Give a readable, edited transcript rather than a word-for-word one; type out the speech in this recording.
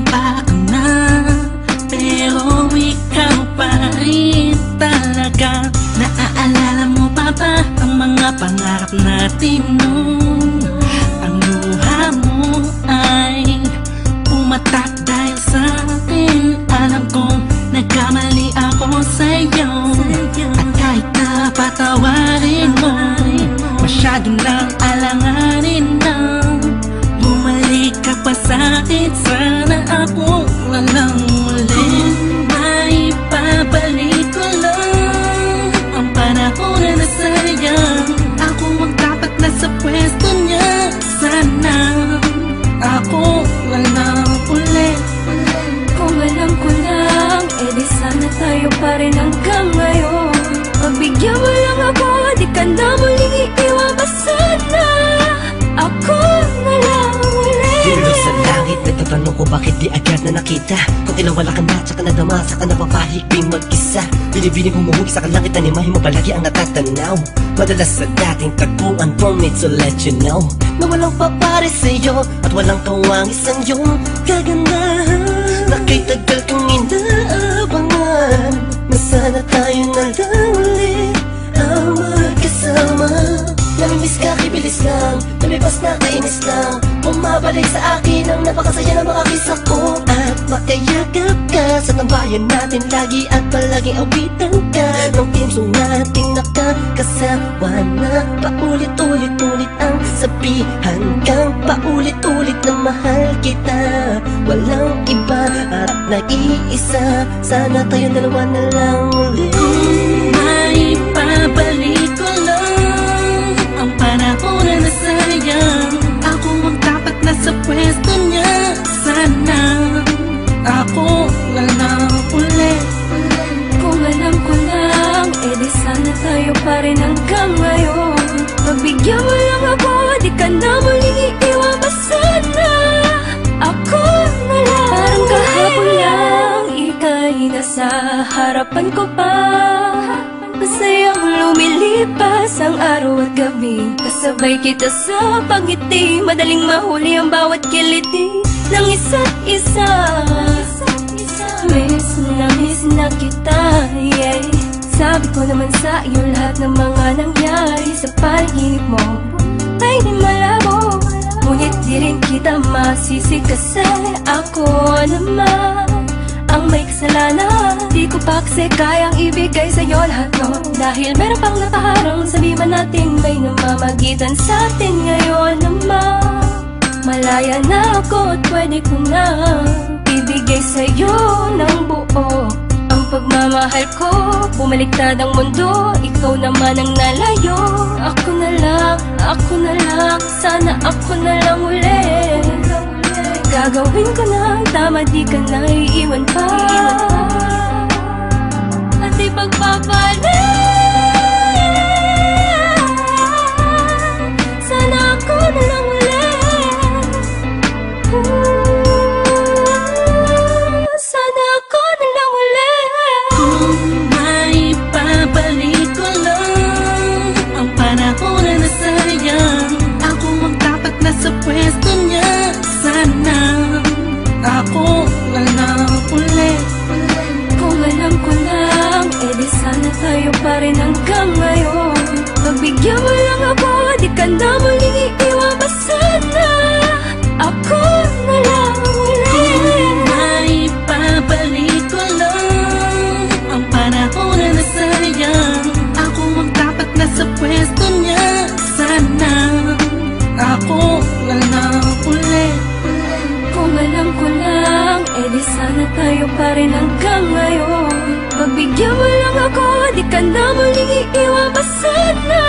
iba ka na, pero ikaw pa rin talaga. Naaalala mo pa ba ang mga pangarap natin noon? Ang luha mo ay umatak dahil sa akin. Alam kong nagkamali ako sa'yo, at kahit na patawarin mo, masyado lang alanganin na bumalik ka pa sa'kin. Sana ako walang muli. May babalik ko lang ang panahon na nasayang. Ako ang dapat nasa pwesto niya. Sana ako walang ulit. Kung alam ko lang, edi sana tayo pa rin hanggang ngayon. Pagbigyan mo lang ako, di ka na muling iiwan pa sana. Ako na lang ulit. Dilo sa langit, nagtatanong ko bakit di agad na nakita. Kung tinawala ka na, tsaka nadama, saka napapahigping mag-isa. Binibining humuhugi sa kalangit, animahin mo palagi ang natatanaw. Madalas sa dating tagpuan, for me to let you know na walang papare sa'yo at walang kawangis ang iyong kagandahan. Nakitagal kong inaabangan na sana tayo na lang ulit ang magkasama. Namimiss ka, kibilis lang, lumibas na kainis lang. Bumabalik sa akin ang napakasaya ng mga kisa ko. At makayagap ka sa tambayan natin lagi, at palaging awitan ka ng team song nating nakakasawa na. Paulit-ulit-ulit ang sabihan kang paulit-ulit na mahal kita. Walang iba at nag-iisa, sana tayo dalawa na lang ulit. May babalik ko lang ang panahon na nasayang. Ako ang dapat nasa pwesto niya. Sana ako walang ulit. Kung alam ko lang, edi sana tayo pa rin hanggang ngayon. Pagbigyan mo lang ako, di ka na muling iiwan pa sana. Ako na lang. Parang kahapon lang, ika'y nasa harapan ko pa. Masayang lumilipas ang araw at gabi, kasabay kita sa pagngiti. Madaling mahuli ang bawat kiliti ng isa't isa. Miss na kita, yeah. Sabi ko naman sa iyo lahat ng mga nangyari sa panaginip mo ay di malabo, ngunit di rin kita masisi kasi ako naman ang may kasalanan. Di ko pa kasi kayang ibigay sa'yo lahat no, dahil meron pang nakaharang. Sabi man natin may namamagitan sa atin ngayon naman. Malaya na ako at pwede ko na ibigay sa'yo ng buo ang pagmamahal ko. Bumaliktad ang mundo, ikaw naman ang nalayo. Ako na lang, sana ako na lang ulit. Gagawin ko na tama, di ka na iiwan pa. At ipagpapalit, sana ako na lang ulit. Sana ako na lang ulit. Kung may babalik ko lang ang panahon na nasayang. Ako ang dapat nasa pwesto niya. Sana ako walang ulit. Kung alam ko lang, edi sana tayo pa rin hanggang ngayon. Pagbigyan mo lang ako, di ka na muling iiwan pa sana. Ako na lang ulit. Kung may babalik ko lang ang panahon na nasayang. Ako ang dapat nasa pwesto niya. Sana ako walang ulit. Kung alam ko lang, edi sana tayo pa rin hanggang ngayon. Pagbigyan mo lang ako, di ka na muling iiwan pa sana.